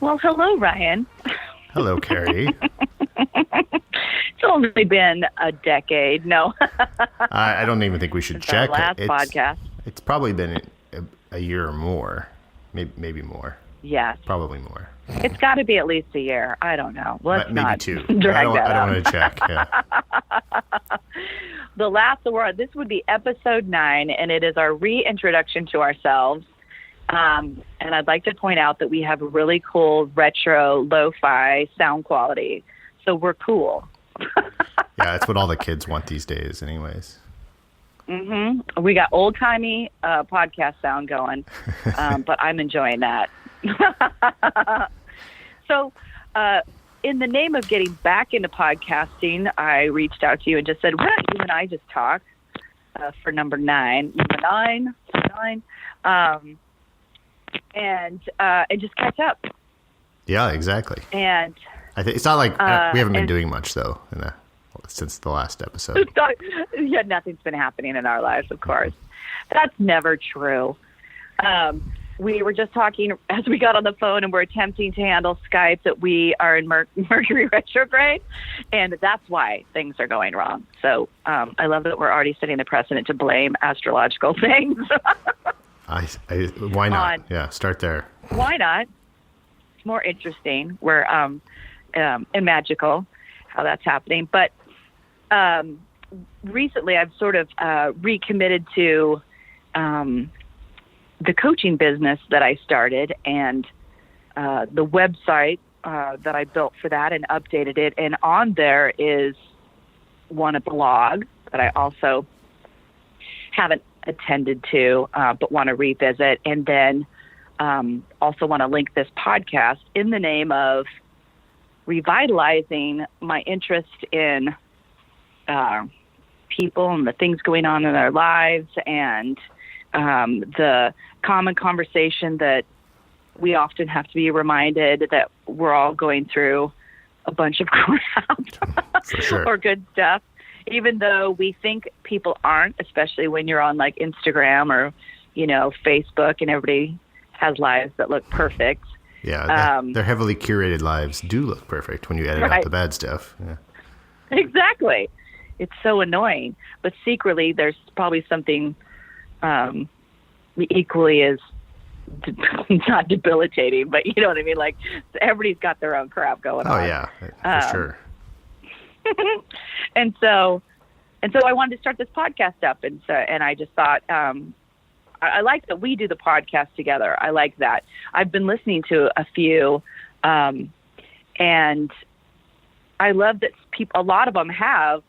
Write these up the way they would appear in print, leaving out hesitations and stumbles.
Well, hello, Ryan. Hello, Carrie. It's only been a decade. No. I don't even think we should It's check. our last podcast. It's probably been a year or more, maybe more. Yes. Probably more. It's got to be at least a year. I don't know. Let's maybe not two. drag I that don't out. want to check. Yeah. The last word. This would be episode 9, and it is our reintroduction to ourselves. And I'd like to point out that we have a really cool retro lo-fi sound quality. So we're cool. Yeah, that's what all the kids want these days, anyways. Mm-hmm. We got old-timey podcast sound going, but I'm enjoying that. So in the name of getting back into podcasting, I reached out to you and just said, why don't you and I just talk for number 9, and just catch up. Yeah, exactly. And it's not like we haven't been doing much, though, since the last episode. Yeah, nothing's been happening in our lives, of course. That's never true. We were just talking as we got on the phone, and we're attempting to handle Skype, that we are in Mercury retrograde, and that's why things are going wrong. So I love that we're already setting the precedent to blame astrological things. Why not? Yeah, start there. Why not? It's more interesting. We're and magical how that's happening. But recently I've sort of recommitted to the coaching business that I started, and the website that I built for that and updated it. And on there is a blog that I also haven't attended to, but want to revisit. And then also want to link this podcast in the name of revitalizing my interest in people and the things going on in their lives, and the common conversation that we often have to be reminded that we're all going through a bunch of crap For sure. or good stuff, even though we think people aren't, especially when you're on like Instagram or, Facebook, and everybody has lives that look perfect. Yeah, their heavily curated lives do look perfect when you edit out the bad stuff. Yeah. Exactly. It's so annoying. But secretly, there's probably something equally as not debilitating, but you know what I mean? Like, everybody's got their own crap going on. Oh, yeah, for sure. And so I wanted to start this podcast up. And I just thought, I like that we do the podcast together. I like that. I've been listening to a few, and I love that a lot of them have,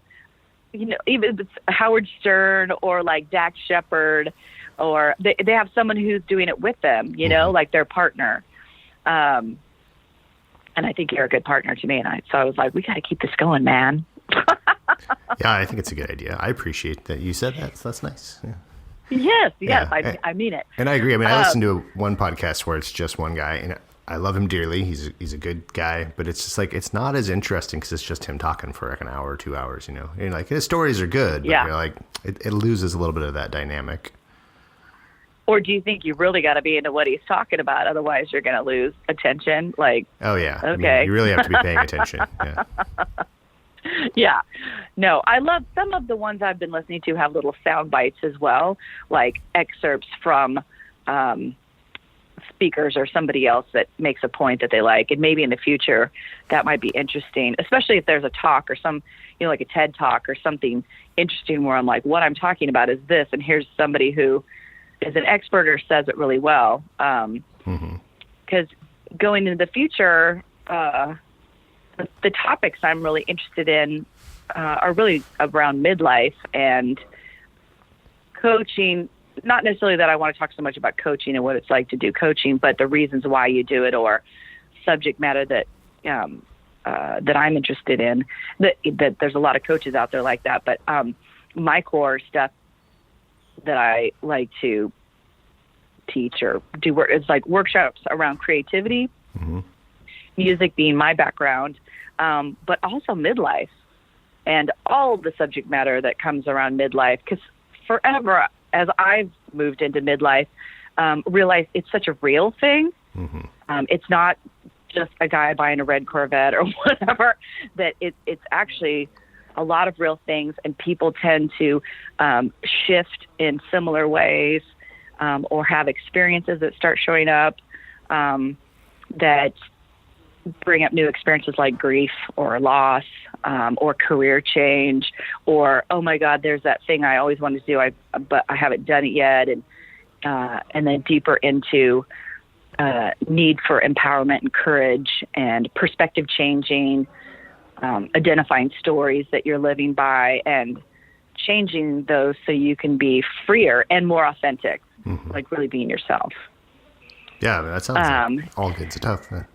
even if it's Howard Stern or like Dak Shepard, or they have someone who's doing it with them, like their partner. And I think you're a good partner to me. And so I was like, we got to keep this going, man. Yeah, I think it's a good idea. I appreciate that you said that. So that's nice. Yeah. Yes, Yeah. I mean it. And I agree. I mean, I listen to one podcast where it's just one guy, and I love him dearly. He's a good guy, but it's just like, it's not as interesting because it's just him talking for like an hour or 2 hours, And like, his stories are good, but you're like, it loses a little bit of that dynamic. Or do you think you really got to be into what he's talking about? Otherwise, you're going to lose attention. Like, oh yeah, okay, I mean, you really have to be paying attention. Yeah. Yeah, no, I love some of the ones I've been listening to have little sound bites as well, like excerpts from speakers or somebody else that makes a point that they like. And maybe in the future that might be interesting, especially if there's a talk or some, like a TED talk or something interesting where I'm like, what I'm talking about is this, and here's somebody who is an expert or says it really well. Because going into the future, the topics I'm really interested in are really around midlife and coaching. Not necessarily that I want to talk so much about coaching and what it's like to do coaching, but the reasons why you do it, or subject matter that that I'm interested in. That there's a lot of coaches out there like that, but my core stuff that I like to teach or do work is like workshops around creativity, music being my background, but also midlife and all the subject matter that comes around midlife. Because forever, as I've moved into midlife, realized it's such a real thing. It's not just a guy buying a red Corvette or whatever, that it's actually a lot of real things, and people tend to shift in similar ways, or have experiences that start showing up that bring up new experiences like grief or loss, or career change, or, oh my God, there's that thing I always wanted to do, but I haven't done it yet. And then deeper into need for empowerment and courage and perspective changing, identifying stories that you're living by and changing those so you can be freer and more authentic, like really being yourself. Yeah, that sounds like all kids are tough, man.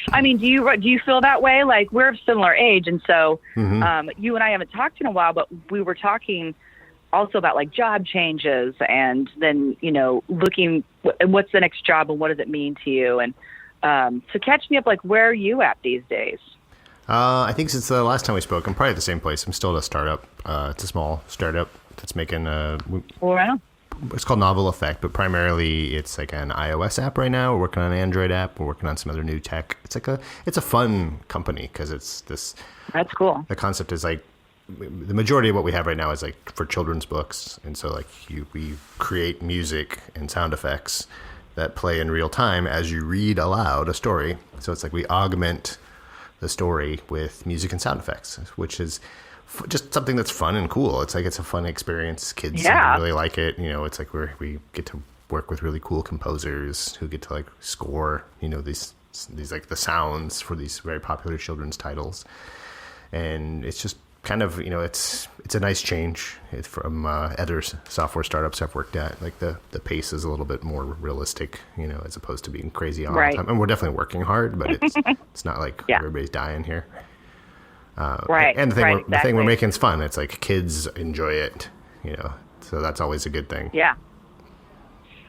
I mean, do you feel that way? Like, we're of similar age, and so you and I haven't talked in a while, but we were talking also about like job changes, and then, you know, looking what's the next job and what does it mean to you, and so catch me up. Like, where are you at these days? I think since the last time we spoke, I'm probably at the same place. I'm still at a startup. It's a small startup that's making Wow. It's called Novel Effect, but primarily it's like an iOS app right now. We're working on an Android app. We're working on some other new tech. It's a fun company because it's this. That's cool. The concept is like the majority of what we have right now is like for children's books, and so like we create music and sound effects that play in real time as you read aloud a story. So it's like we augment the story with music and sound effects, which is just something that's fun and cool. It's like, it's a fun experience. Kids seem to really like it. You know, it's like we get to work with really cool composers who get to like score, you know, these like the sounds for these very popular children's titles. And it's just kind of, you know, it's a nice change from other software startups I've worked at. Like the pace is a little bit more realistic, you know, as opposed to being crazy all the time. And we're definitely working hard, but it's not like everybody's dying here. And the thing we're making is fun. It's like kids enjoy it, you know, so that's always a good thing. Yeah.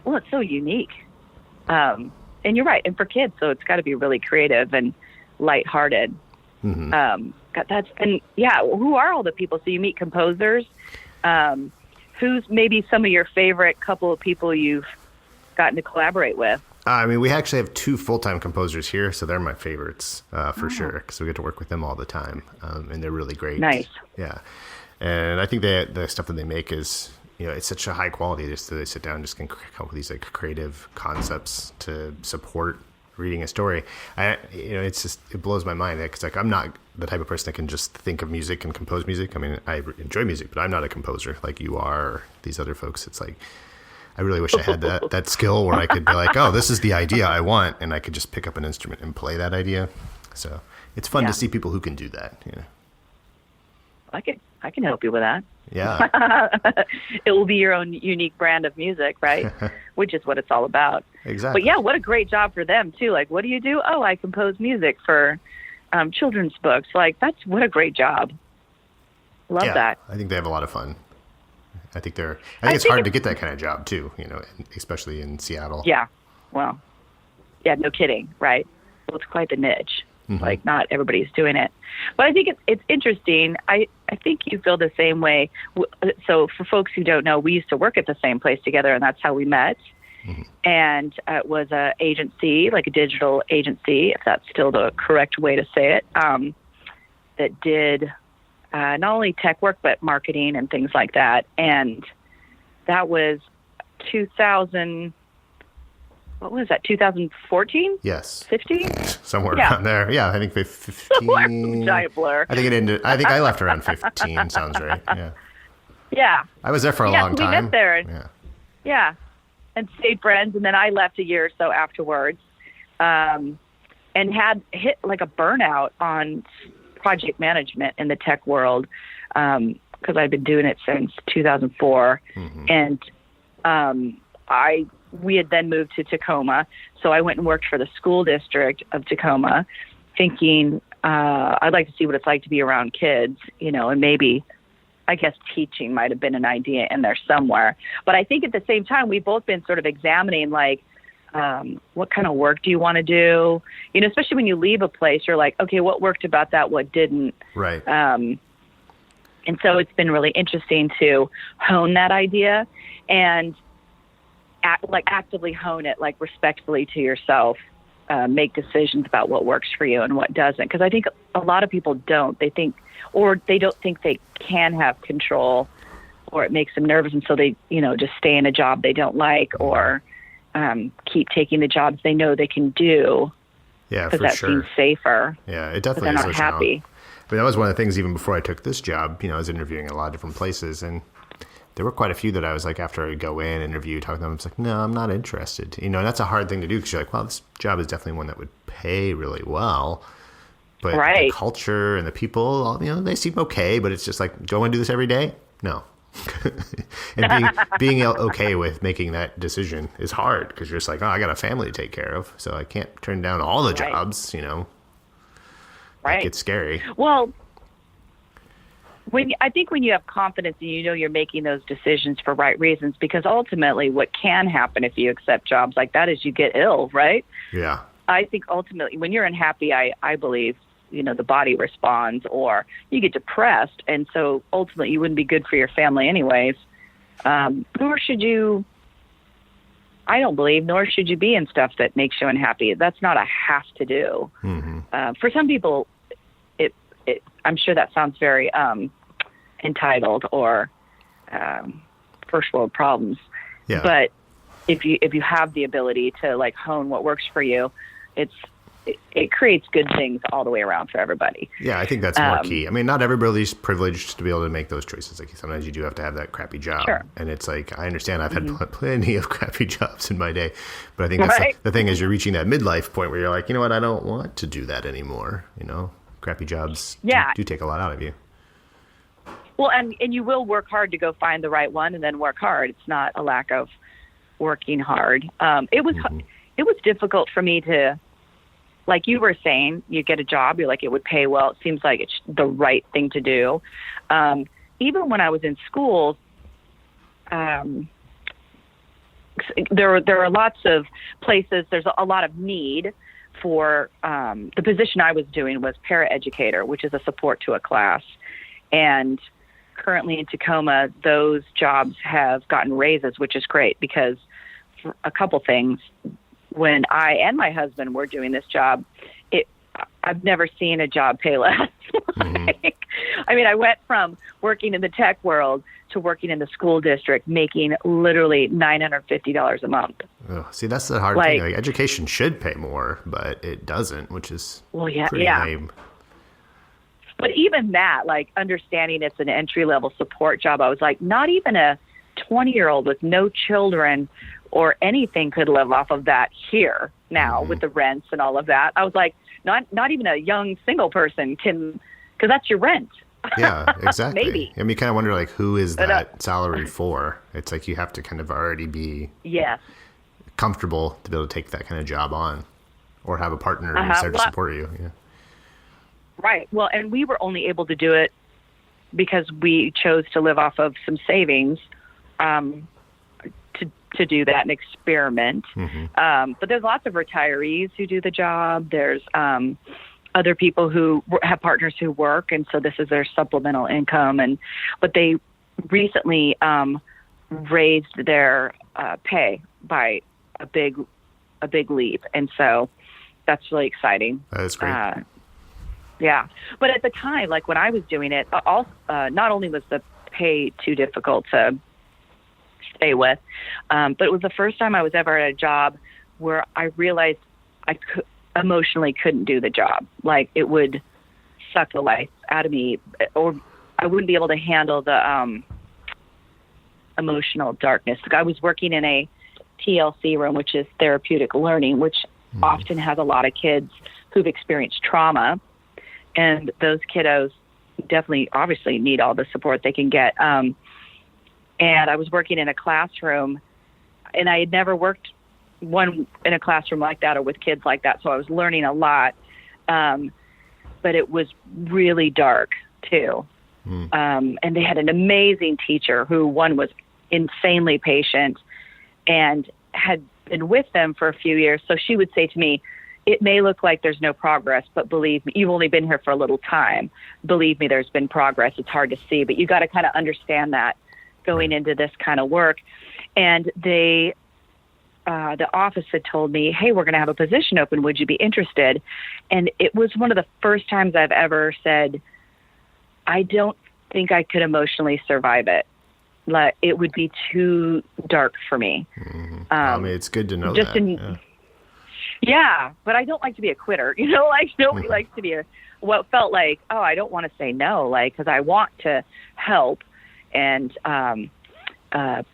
Well, it's so unique. And you're right. And for kids, so it's got to be really creative and lighthearted. Who are all the people? So you meet composers. Who's maybe some of your favorite couple of people you've gotten to collaborate with? I mean, we actually have 2 full-time composers here, so they're my favorites for sure, because we get to work with them all the time, and they're really great. Nice. Yeah, and I think the stuff that they make is, you know, it's such a high quality. Just they sit down and just can come up with these like creative concepts to support reading a story. It blows my mind because like I'm not the type of person that can just think of music and compose music. I mean, I enjoy music, but I'm not a composer like you are or these other folks. It's like, I really wish I had that skill where I could be like, oh, this is the idea I want, and I could just pick up an instrument and play that idea. So it's fun to see people who can do that. You know, I can help you with that. Yeah, it will be your own unique brand of music, right? Which is what it's all about. Exactly. But yeah, what a great job for them too. Like, what do you do? Oh, I compose music for children's books. Like, what a great job. Love that. I think they have a lot of fun. I think it's hard to get that kind of job too, you know, especially in Seattle. Yeah. Well, yeah, no kidding. Right. Well, it's quite the niche. Like, not everybody's doing it, but I think it's interesting. I think you feel the same way. So for folks who don't know, we used to work at the same place together, and that's how we met. And it was a agency, like a digital agency, if that's still the correct way to say it, that did not only tech work, but marketing and things like that. And that was 2000, what was that, 2014? Yes. 15? Somewhere around there. Yeah, I think 15. Giant blur. I think it ended, I think I left around 15, sounds right. Yeah. Yeah. I was there for a long time. We met there. Yeah. And stayed friends, and then I left a year or so afterwards, and had hit like a burnout on project management in the tech world, because I've been doing it since 2004, and we had then moved to Tacoma, so I went and worked for the school district of Tacoma, thinking I'd like to see what it's like to be around kids, you know, and maybe, I guess, teaching might have been an idea in there somewhere. But I think at the same time, we've both been sort of examining, like, what kind of work do you want to do? You know, especially when you leave a place, you're like, okay, what worked about that? What didn't? Right. And so it's been really interesting to hone that idea and actively hone it, like respectfully to yourself, make decisions about what works for you and what doesn't. Because I think a lot of people don't. They think, or they don't think they can have control, or it makes them nervous, and so they, just stay in a job they don't like, or keep taking the jobs they know they can do. Yeah, because that seems safer. Yeah, it definitely is. They're not happy. But that was one of the things even before I took this job. I was interviewing in a lot of different places, and there were quite a few that I was like, after I go in, interview, talk to them, it's like, no, I'm not interested. And that's a hard thing to do because you're like, well, this job is definitely one that would pay really well. But the culture and the people, they seem okay, but it's just like, do I want to do this every day? No. And being okay with making that decision is hard because you're just like, oh, I got a family to take care of, so I can't turn down all the jobs, Right. It's scary. Well, I think when you have confidence and you're making those decisions for right reasons, because ultimately what can happen if you accept jobs like that is you get ill, right? Yeah. I think ultimately when you're unhappy, I believe, the body responds, or you get depressed. And so ultimately you wouldn't be good for your family anyways. Nor should you be in stuff that makes you unhappy. That's not a have to do. Mm-hmm. For some people, I'm sure that sounds very entitled or first world problems. Yeah. But if you have the ability to hone what works for you, it creates good things all the way around for everybody. Yeah, I think that's more key. I mean, not everybody's privileged to be able to make those choices. Like sometimes you do have to have that crappy job. Sure. And it's like, I understand I've had plenty of crappy jobs in my day, but I think that's the thing is you're reaching that midlife point where you're like, you know what, I don't want to do that anymore. Crappy jobs do take a lot out of you. Well, and you will work hard to go find the right one and then work hard. It's not a lack of working hard. It was difficult for me to, like you were saying, you get a job, you're like, it would pay well. It seems like it's the right thing to do. Even when I was in school, there are lots of places, there's a lot of need for the position I was doing was paraeducator, which is a support to a class. And currently in Tacoma, those jobs have gotten raises, which is great because for a couple things. When I and my husband were doing this job, I've never seen a job pay less. I went from working in the tech world to working in the school district, making literally $950 a month. Oh, see, that's the hard thing. Like, education should pay more, but it doesn't, which is pretty lame. But even that, understanding it's an entry-level support job, I was like, not even a 20-year-old with no children or anything could live off of that here now with the rents and all of that. I was like, not even a young single person can, because that's your rent. Yeah, exactly. Maybe. I mean, you kind of wonder who is that salary for? It's like you have to kind of already be comfortable to be able to take that kind of job on, or have a partner who's there to support you. Yeah. Right. Well, and we were only able to do it because we chose to live off of some savings. To do that and experiment. But there's lots of retirees who do the job. There's other people who have partners who work, and so this is their supplemental income. But they recently raised their pay by a big leap, and so that's really exciting. That is great. Yeah, but at the time, when I was doing it, not only was the pay too difficult to stay with, but it was the first time I was ever at a job where I realized I emotionally couldn't do the job. It would suck the life out of me, or I wouldn't be able to handle the emotional darkness. I was working in a TLC room, which is therapeutic learning, which often has a lot of kids who've experienced trauma, and those kiddos definitely, obviously, need all the support they can get. And I was working in a classroom, and I had never worked in a classroom like that or with kids like that, so I was learning a lot. But it was really dark, too. And they had an amazing teacher who, one, was insanely patient and had been with them for a few years. So she would say to me, it may look like there's no progress, but believe me, you've only been here for a little time. Believe me, there's been progress. It's hard to see, but you got to kind of understand that going into this kind of work. And they the office had told me, hey, we're going to have a position open. Would you be interested? And it was one of the first times I've ever said, I don't think I could emotionally survive it. Like, it would be too dark for me. Mm-hmm. I mean, it's good to know that. Yeah, but I don't like to be a quitter. Like nobody likes to be what felt like, oh, I don't want to say no, like, because I want to help. And, but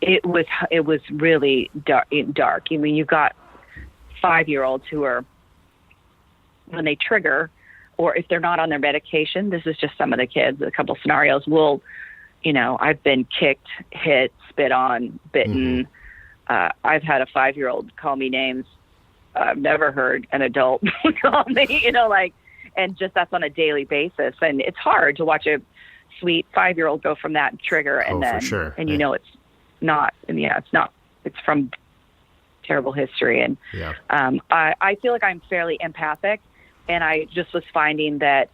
it was really dark. I mean, you've got 5-year-olds who are, when they trigger, or if they're not on their medication, this is just some of the kids, a couple scenarios, I've been kicked, hit, spit on, bitten. I've had a 5-year-old call me names I've never heard an adult call me, and just that's on a daily basis. And it's hard to watch a sweet 5-year-old go from that trigger and then, for sure. And it's not, it's from terrible history. And I feel like I'm fairly empathic, and I just was finding that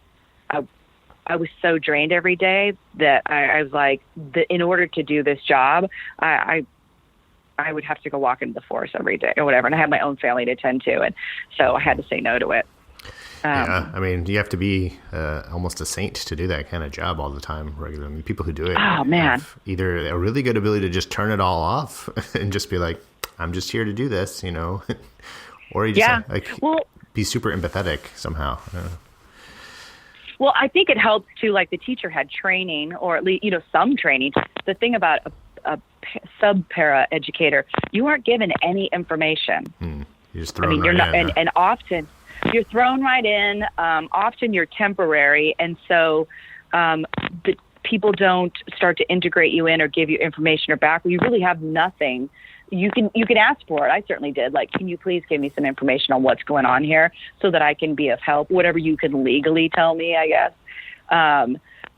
I was so drained every day that I was like, in order to do this job, I would have to go walk into the forest every day or whatever. And I had my own family to tend to. And so I had to say no to it. I mean, you have to be almost a saint to do that kind of job all the time regularly. People who do it have either a really good ability to just turn it all off and just be like, I'm just here to do this, or you just be super empathetic somehow. Well, I think it helps too, like the teacher had training, or at least, some training. The thing about a sub-para educator, you aren't given any information. You're just thrown right in. And often you're thrown right in. Often you're temporary. And so the people don't start to integrate you in or give you information or back. You really have nothing. You can ask for it. I certainly did. Like, can you please give me some information on what's going on here so that I can be of help? Whatever you can legally tell me, I guess,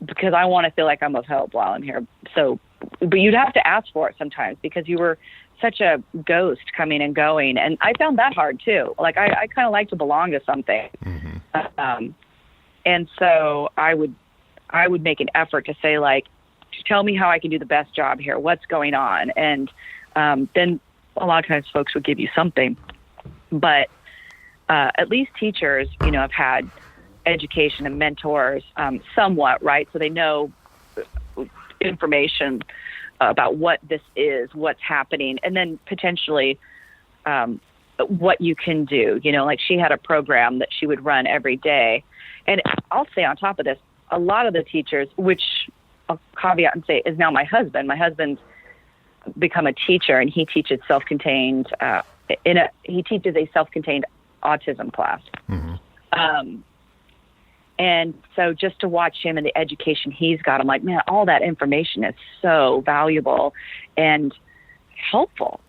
because I want to feel like I'm of help while I'm here. So, but you'd have to ask for it sometimes because you were such a ghost coming and going. And I found that hard too. Like, I kind of like to belong to something. And so I would make an effort to say, like, tell me how I can do the best job here. What's going on? And then a lot of times folks would give you something. But at least teachers, have had education and mentors somewhat, right? So they know information about what this is, what's happening, and then potentially what you can do. Like she had a program that she would run every day. And I'll say on top of this, a lot of the teachers, which I'll caveat and say is now my husband's become a teacher, and he teaches self-contained, he teaches a self-contained autism class. And so just to watch him and the education he's got, I'm like, man, all that information is so valuable and helpful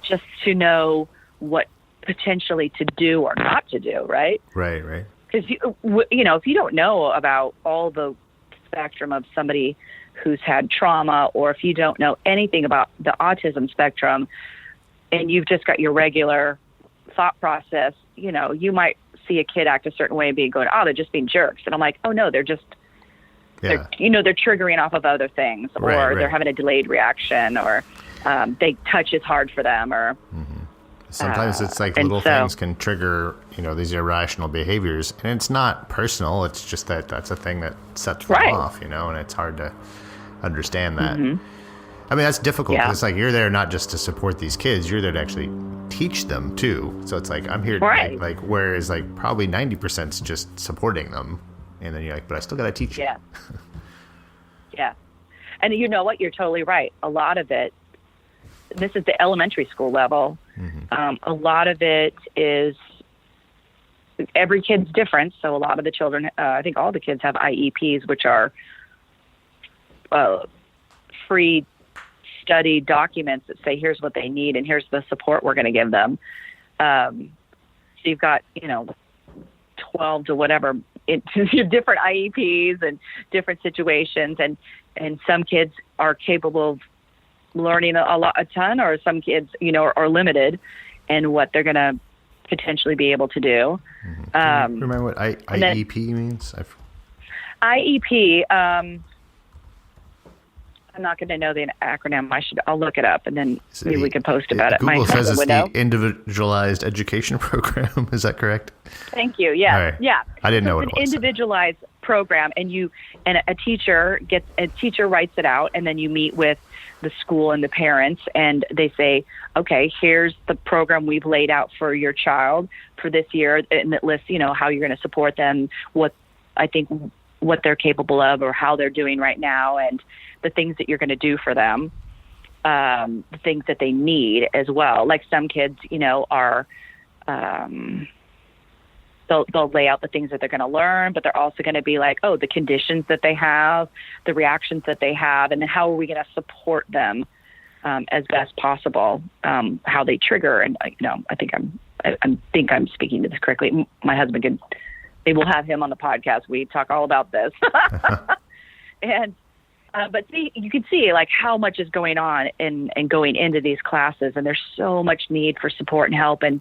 just to know what potentially to do or not to do, right? Right. Because, if you don't know about all the spectrum of somebody who's had trauma, or if you don't know anything about the autism spectrum and you've just got your regular thought process, you might see a kid act a certain way and be going, oh, they're just being jerks. And I'm like, oh no, they're triggering off of other things, or they're having a delayed reaction, or they touch is hard for them, or sometimes it's like little things can trigger, these irrational behaviors, and it's not personal. It's just that's a thing that sets them off, and it's hard to understand that. I mean, that's difficult because it's like you're there not just to support these kids, you're there to actually teach them too. So it's like I'm here to like whereas like probably 90% is just supporting them, and then you're like, but I still got to teach you. Yeah. And you know what? You're totally right. A lot of it, this is the elementary school level. A lot of it is every kid's different. So a lot of the children, I think all the kids have IEPs, which are free study documents that say, here's what they need and here's the support we're going to give them. So you've got, 12 to whatever, different IEPs and different situations. And some kids are capable of learning a ton, or some kids, are limited in what they're going to potentially be able to do. Can you remember what IEP means? IEP, I'm not going to know the acronym. I'll look it up, and then maybe we can post about it. Google says it's the Individualized Education Program. Is that correct? Thank you. Yeah. Right. Yeah. I didn't know what it was. It's an individualized program, and a teacher writes it out, and then you meet with the school and the parents, and they say, okay, here's the program we've laid out for your child for this year, and it lists, how you're going to support them, what they're capable of or how they're doing right now, and the things that you're going to do for them, the things that they need as well. Like some kids, are, they'll lay out the things that they're going to learn, but they're also going to be like, the conditions that they have, the reactions that they have, and then how are we going to support them as best possible, how they trigger. And, I think I'm speaking to this correctly. My husband maybe we'll have him on the podcast. We talk all about this. And, but see, you can see like how much is going on and going into these classes, and there's so much need for support and help, and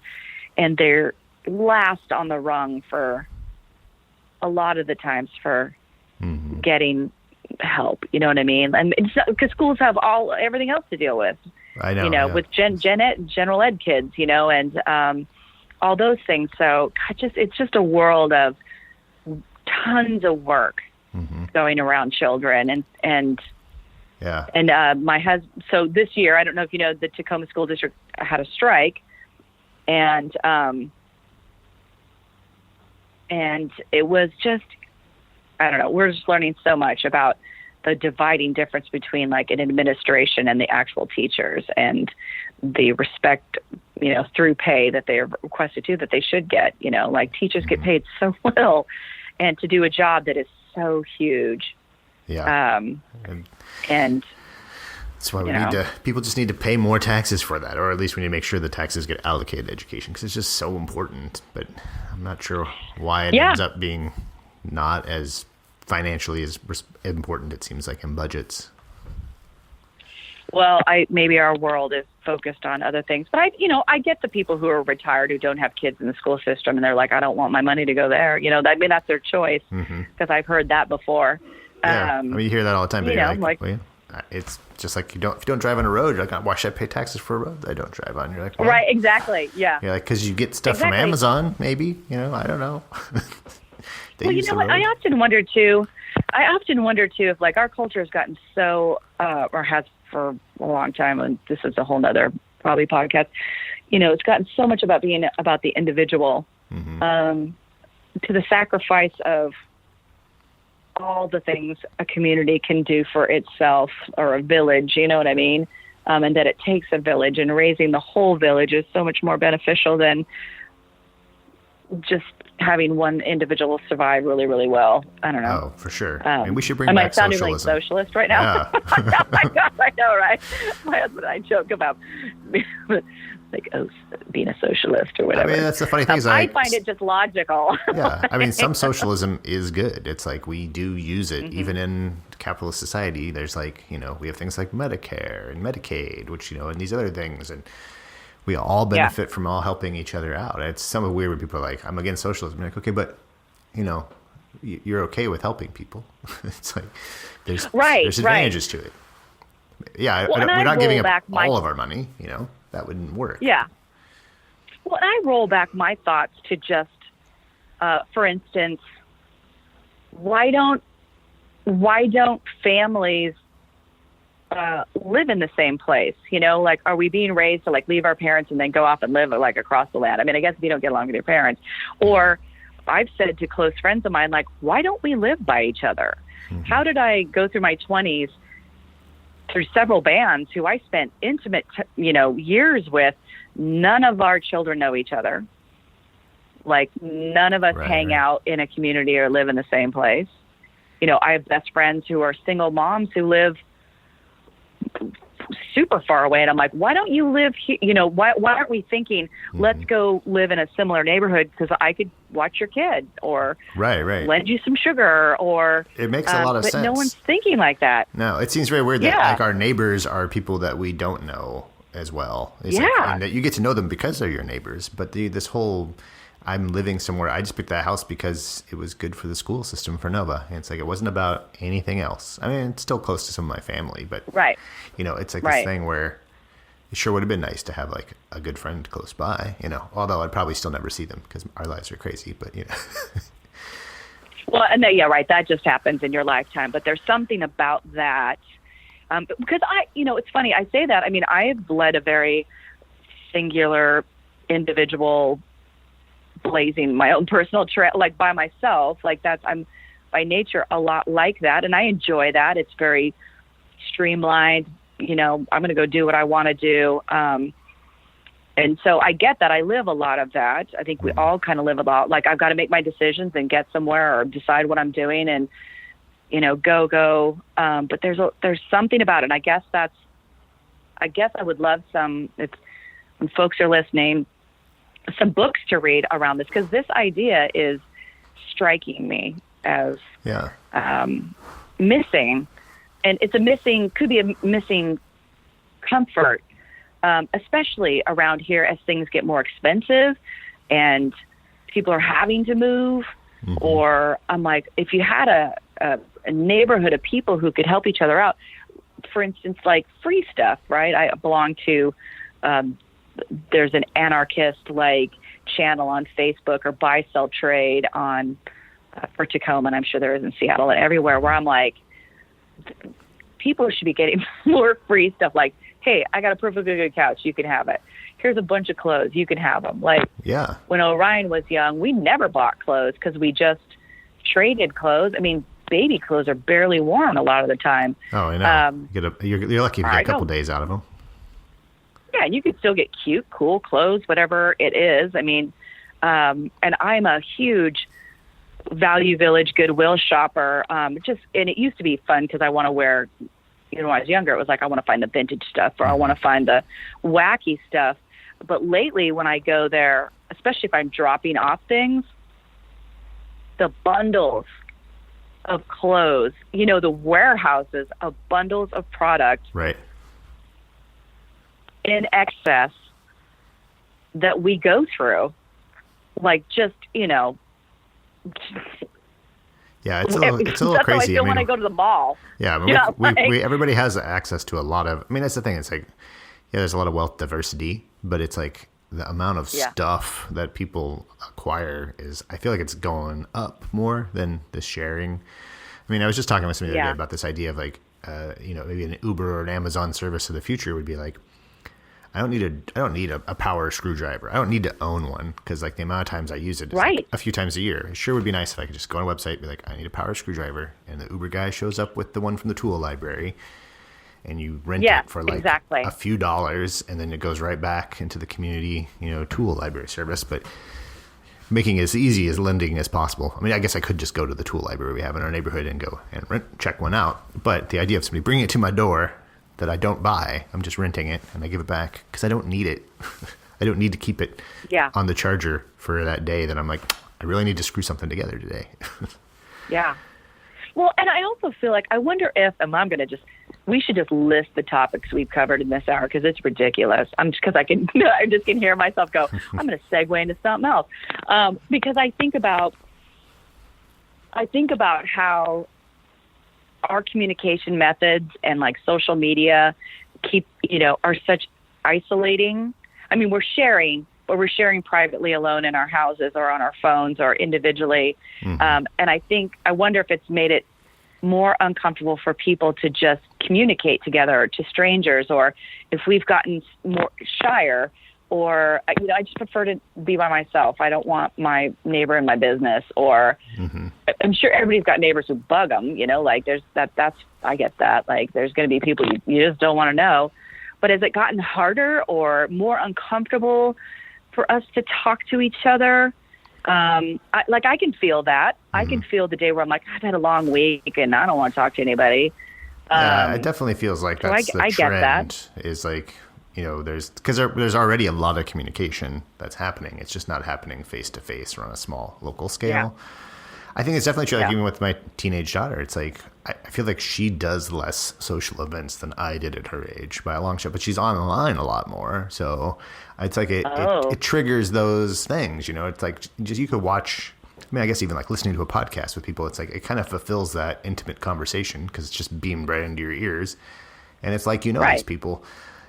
they're last on the rung for a lot of the times for getting help. You know what I mean? And it's because schools have everything else to deal with. I know. With general ed kids, and all those things. So it's just a world of tons of work going around children, and my husband. So this year, I don't know if you know, the Tacoma School District had a strike, and it was just, I don't know. We're just learning so much about the dividing difference between like an administration and the actual teachers, and the respect, through pay that they are requested to, that they should get. Like teachers get paid so little, and to do a job that is so huge. Yeah. And that's why people just need to pay more taxes for that, or at least we need to make sure the taxes get allocated to education, because it's just so important. But I'm not sure why it ends up being not as financially as important, it seems like, in budgets. Well, maybe our world is focused on other things, but I get the people who are retired who don't have kids in the school system, and they're like, I don't want my money to go there. That's their choice, because I've heard that before. Yeah, you hear that all the time. But it's just like, if you don't drive on a road, you're like, why should I pay taxes for a road that I don't drive on? You're like, well, right, exactly, yeah. You're like, because you get stuff from Amazon, maybe. I don't know. Well, what? I often wonder too if like our culture has gotten so, or has for a long time, and this is a whole nother probably podcast, it's gotten so much about being about the individual, to the sacrifice of all the things a community can do for itself, or a village, you know what I mean? And that it takes a village, and raising the whole village is so much more beneficial than just having one individial survive really, really well. I don't know. Oh, for sure. And we should bring back socialism. Am I sounding like socialist right now? Yeah. Oh my gosh, I know, right? My husband and I joke about being a socialist or whatever. That's the funny thing. I find it just logical. Yeah. Some socialism is good. It's like we do use it. Even in capitalist society, there's like, we have things like Medicare and Medicaid, which, and these other things. And we all benefit from all helping each other out. It's somewhat weird when people are like, I'm against socialism. I'm like, okay, but, you're okay with helping people. It's like, there's advantages to it. Yeah, we're not giving up all of our money, that wouldn't work. Yeah. Well, and I roll back my thoughts to just, for instance, why don't families live in the same place? Like, are we being raised to like leave our parents and then go off and live like across the land? I mean, I guess if you don't get along with your parents, or I've said to close friends of mine, like, why don't we live by each other? How did I go through my 20s through several bands who I spent intimate, years with? None of our children know each other. Like, none of us hang out in a community or live in the same place. I have best friends who are single moms who live super far away, and I'm like, why don't you live here? Why aren't we thinking, let's go live in a similar neighborhood, because I could watch your kid, or lend you some sugar, or it makes a lot of sense. But no one's thinking like that. No, it seems very weird that like our neighbors are people that we don't know as well. And that you get to know them because they're your neighbors, but this whole I'm living somewhere. I just picked that house because it was good for the school system for Nova. And it's like, it wasn't about anything else. I mean, it's still close to some of my family, but right. You know, it's like this thing where it sure would have been nice to have like a good friend close by, you know, although I'd probably still never see them because our lives are crazy, but you know. Well, and yeah, right. That just happens in your lifetime, but there's something about that. Because it's funny. I say that. I mean, I've led a very singular, individual, blazing my own personal trail, like by myself. Like I'm by nature a lot like that, and I enjoy that. It's very streamlined. You know, I'm going to go do what I want to do. And so I get that. I live a lot of that. I think we all kind of live a lot. Like I've got to make my decisions and get somewhere or decide what I'm doing and, you know, go. But there's something about it. And I guess I would love when folks are listening, some books to read around this, because this idea is striking me as missing. And could be a missing comfort, especially around here as things get more expensive and people are having to move. Mm-hmm. Or I'm like, if you had a neighborhood of people who could help each other out, for instance, like free stuff, right? I belong to, there's an anarchist like channel on Facebook or buy, sell, trade on for Tacoma. And I'm sure there is in Seattle and everywhere, where I'm like, people should be getting more free stuff. Like, hey, I got a perfectly good couch. You can have it. Here's a bunch of clothes. You can have them. Like, when Orion was young, we never bought clothes because we just traded clothes. I mean, baby clothes are barely worn a lot of the time. Oh, I know. You're lucky if you get a couple days out of them. Yeah, and you can still get cute, cool clothes, whatever it is. I mean, and I'm a huge Value Village Goodwill shopper. And it used to be fun because I want to wear, when I was younger, it was like I want to find the vintage stuff or I want to find the wacky stuff. But lately when I go there, especially if I'm dropping off things, the bundles of clothes, the warehouses of bundles of product in excess that we go through, like just, yeah, it's a little crazy. I feel when I go to the mall. Yeah, I mean, everybody has access to a lot of. I mean, that's the thing. It's like, there's a lot of wealth diversity, but it's like the amount of stuff that people acquire is. I feel like it's going up more than the sharing. I mean, I was just talking with somebody the other day about this idea of like, maybe an Uber or an Amazon service of the future would be like, I don't need a power screwdriver. I don't need to own one because like the amount of times I use it is like a few times a year. It sure would be nice if I could just go on a website and be like, I need a power screwdriver, and the Uber guy shows up with the one from the tool library, and you rent it for like a few dollars, and then it goes right back into the community, tool library service. But making it as easy as lending as possible. I mean, I guess I could just go to the tool library we have in our neighborhood and go and check one out. But the idea of somebody bringing it to my door that I don't buy, I'm just renting it and I give it back because I don't need it. I don't need to keep it on the charger for that day that I'm like, I really need to screw something together today. Yeah. Well, and I also feel like, I wonder if, and we should just list the topics we've covered in this hour because it's ridiculous. I just can hear myself go, I'm going to segue into something else. Because I think about how our communication methods and like social media are such isolating. I mean, we're sharing, but we're sharing privately alone in our houses or on our phones or individually. Mm-hmm. And I wonder if it's made it more uncomfortable for people to just communicate together to strangers, or if we've gotten more shyer, or, I just prefer to be by myself. I don't want my neighbor in my business, or I'm sure everybody's got neighbors who bug them, like I get that. Like there's going to be people you just don't want to know. But has it gotten harder or more uncomfortable for us to talk to each other? I can feel that. I can feel the day where I'm like, I've had a long week and I don't want to talk to anybody. Yeah, it definitely feels like that's the trend. Get that. Is like, there's already a lot of communication that's happening. It's just not happening face to face or on a small local scale. Yeah. I think it's definitely true. Like even with my teenage daughter, it's like I feel like she does less social events than I did at her age by a long shot, but she's online a lot more. So it's like it triggers those things, you know. It's like just you could watch. I mean, I guess even like listening to a podcast with people, it's like it kind of fulfills that intimate conversation because it's just beamed right into your ears, and it's like these people,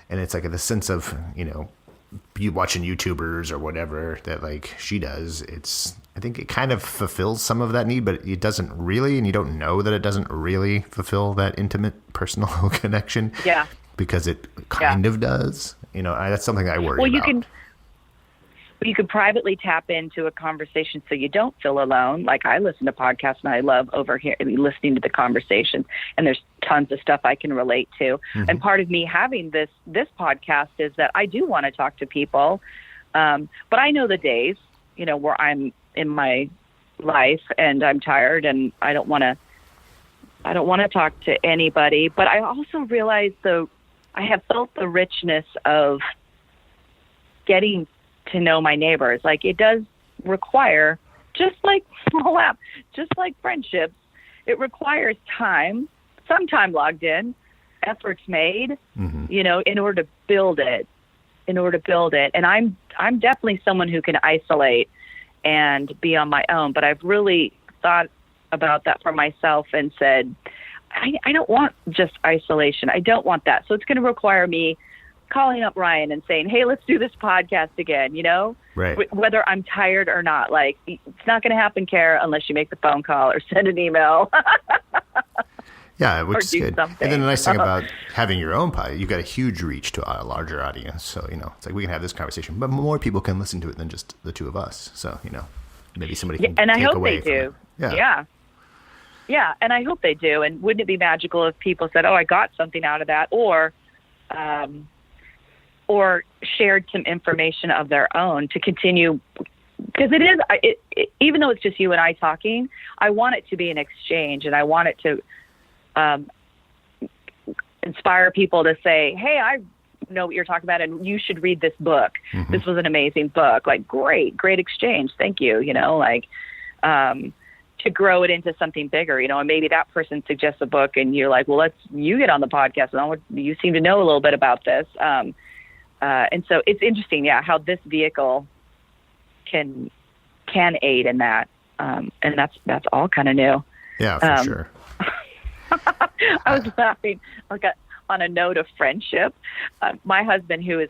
and it's like the sense of you watching YouTubers or whatever that like she does. I think it kind of fulfills some of that need, but it doesn't really, and you don't know that it doesn't really fulfill that intimate personal connection. Yeah. Because it kind of does. That's something I worry about. You could privately tap into a conversation so you don't feel alone. Like I listen to podcasts and I love listening to the conversation, and there's tons of stuff I can relate to. Mm-hmm. And part of me having this podcast is that I do want to talk to people. But I know the days, where I'm in my life and I'm tired and I don't want to talk to anybody. But I also realize I have felt the richness of getting to know my neighbors. Like it does require, just like friendships, it requires time, some time logged in, efforts made, mm-hmm. In order to build it. And I'm definitely someone who can isolate and be on my own, but I've really thought about that for myself and said, I don't want just isolation. I don't want that. So it's going to require me calling up Ryan and saying, hey, let's do this podcast again, right. Whether I'm tired or not. Like, it's not going to happen, Kara, unless you make the phone call or send an email. Yeah, which is good. Something. And then the nice thing about having your own podcast, you've got a huge reach to a larger audience. So, it's like we can have this conversation, but more people can listen to it than just the two of us. So, maybe somebody can and take I hope away they do. From it. Yeah, and I hope they do. And wouldn't it be magical if people said, oh, I got something out of that, or shared some information of their own to continue, because even though it's just you and I talking, I want it to be an exchange, and I want it to inspire people to say, hey, I know what you're talking about and you should read this book. Mm-hmm. This was an amazing book. Like, great exchange. Thank you. To grow it into something bigger, and maybe that person suggests a book and you're like, well, you get on the podcast and you seem to know a little bit about this. And so it's interesting, how this vehicle can aid in that. And that's all kind of new. Yeah, for sure. I was laughing on a note of friendship. My husband, who is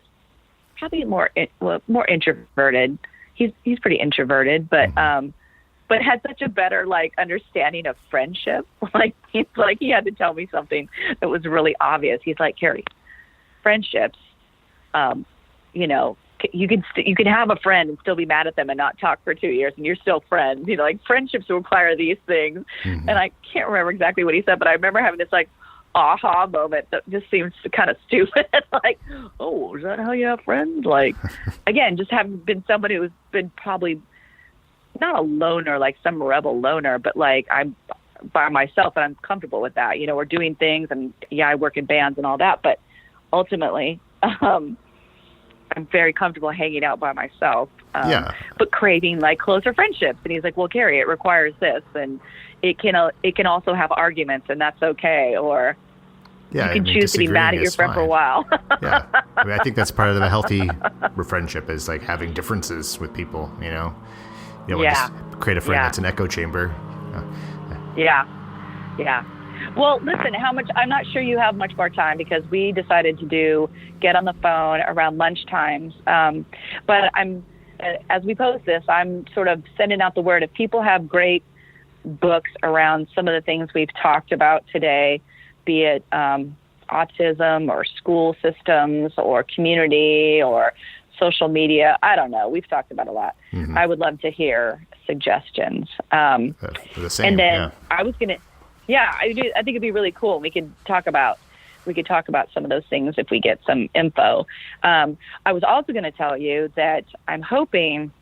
probably more introverted, he's pretty introverted, but had such a better understanding of friendship. He had to tell me something that was really obvious. He's like, Carrie, friendships, you can have a friend and still be mad at them and not talk for 2 years and you're still friends. Friendships require these things. Mm-hmm. And I can't remember exactly what he said, but I remember having this aha moment that just seems kind of stupid. Oh, is that how you have friends? Again, just having been somebody who's been probably not a loner, like some rebel loner, but I'm by myself and I'm comfortable with that. We're doing things and I work in bands and all that, but ultimately, I'm very comfortable hanging out by myself, but craving closer friendships. And he's like, well, Carrie, it requires this, and it can also have arguments, and that's okay. Or you can choose to be mad at your friend for a while. Yeah. I think that's part of the healthy friendship is having differences with people, You don't want to just create a friend that's an echo chamber. Yeah. Well, listen, I'm not sure you have much more time because we decided to get on the phone around lunchtimes. But as we post this, I'm sort of sending out the word. If people have great books around some of the things we've talked about today, be it autism or school systems or community or social media, I don't know. We've talked about a lot. Mm-hmm. I would love to hear suggestions. The same, and then I was going to, I think it'd be really cool. We could talk about some of those things if we get some info. I was also going to tell you that I'm hoping.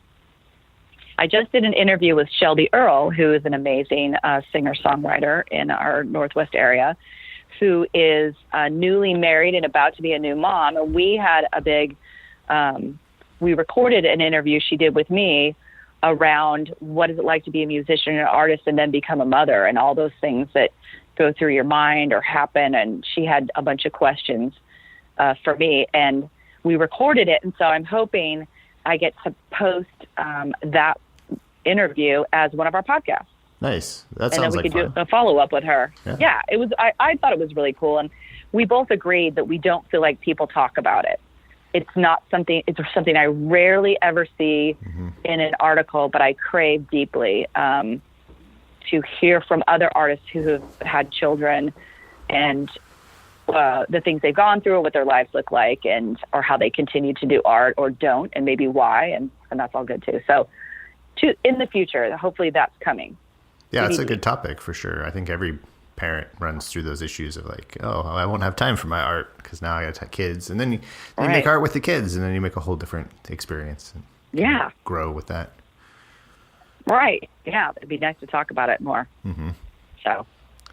I just did an interview with Shelby Earle, who is an amazing singer-songwriter in our Northwest area, who is newly married and about to be a new mom. And we had a big, we recorded an interview she did with me around what is it like to be a musician and an artist and then become a mother and all those things that go through your mind or happen. And she had a bunch of questions for me, and we recorded it. And so I'm hoping I get to post that interview as one of our podcasts. Nice. That sounds like fun. And then we could do a follow-up with her. Yeah, it was. I thought it was really cool. And we both agreed that we don't feel like people talk about it. It's something I rarely ever see in an article, but I crave deeply to hear from other artists who have had children and the things they've gone through, or what their lives look like, or how they continue to do art or don't, and maybe why, and that's all good too. So in the future, hopefully that's coming. Yeah, it's a good topic for sure. I think every parent runs through those issues of like, oh, I won't have time for my art because now I got to have kids. And then you make art with the kids, and then you make a whole different experience. And grow with that. Right. Yeah. It'd be nice to talk about it more. Mm-hmm. So.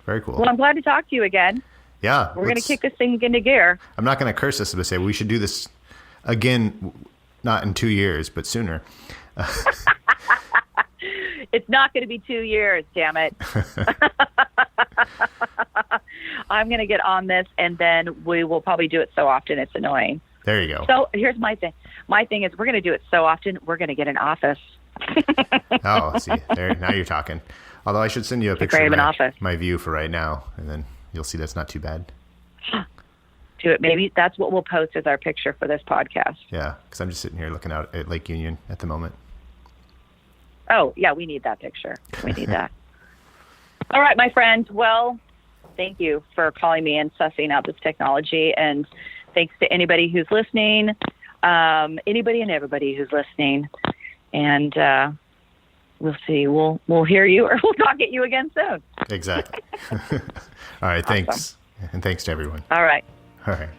Very cool. Well, I'm glad to talk to you again. Yeah. We're going to kick this thing into gear. I'm not going to curse us, but say we should do this again, not in 2 years, but sooner. It's not going to be 2 years, damn it. I'm going to get on this, and then we will probably do it so often it's annoying. There you go. So here's my thing. My thing is we're going to do it so often, we're going to get an office. Oh, see, there, now you're talking. Although I should send you a picture of my view for right now, and then you'll see that's not too bad. Do it. Maybe that's what we'll post as our picture for this podcast. Yeah, because I'm just sitting here looking out at Lake Union at the moment. Oh, yeah, we need that picture. We need that. All right, my friend. Well, thank you for calling me and sussing out this technology. And thanks to anybody who's listening, anybody and everybody who's listening. And we'll see. We'll hear you, or we'll talk at you again soon. Exactly. All right, thanks. Awesome. And thanks to everyone. All right. All right.